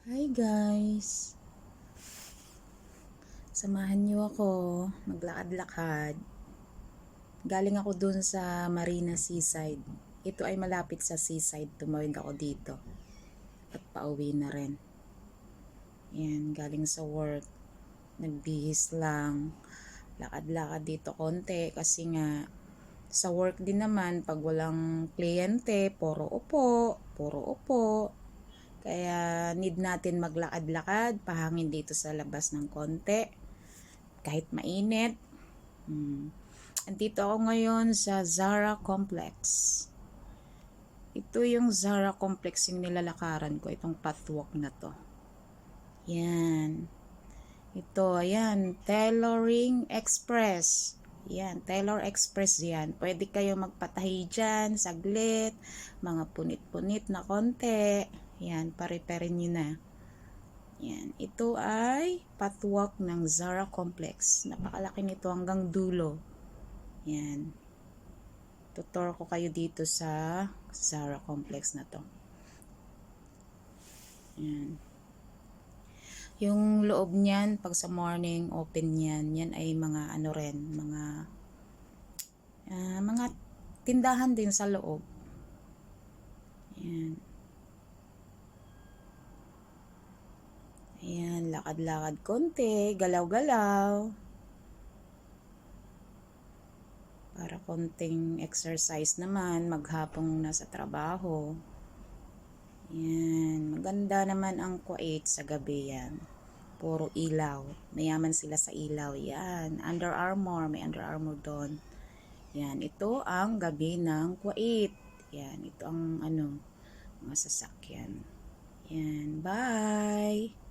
Hi guys! Samahan niyo ako maglakad-lakad. Galing ako dun sa Marina Seaside. Ito ay malapit sa seaside. Tumawid ako dito. At pauwi na rin. Yan, galing sa work. Nagbihis lang. Lakad-lakad dito konti kasi nga sa work din naman pag walang kliyente, puro upo, puro upo. Kaya need natin maglakad-lakad, pahangin dito sa labas ng konti. Kahit mainit. Andito ako ngayon sa Zara Complex. Ito yung Zara Complex yung nilalakaran ko. Itong pathwalk na to. Yan. Ito, ayan. Tailoring Express. Yan, Tailor Express yan. Pwede kayo magpatahi dyan, saglit. Mga punit-punit na konti. Yan, pare-pare nyo na. Yan, ito ay pathwalk ng Zara Complex. Napakalaki nito hanggang dulo. Yan. Tutor ko kayo dito sa Zara Complex na to. Yan. Yung loob niyan, pag sa morning open yan, yan ay mga ano rin, mga tindahan din sa loob. Yan. Ayan, lakad-lakad konti, galaw-galaw. Para konting exercise naman, maghapong nasa trabaho. Yan, maganda naman ang Kuwait sa gabi yan. Puro ilaw. Mayaman sila sa ilaw. Yan, Under Armour, may Under Armour doon. Yan, ito ang gabi ng Kuwait. Yan, ito ang mga sasakyan. Yan, bye!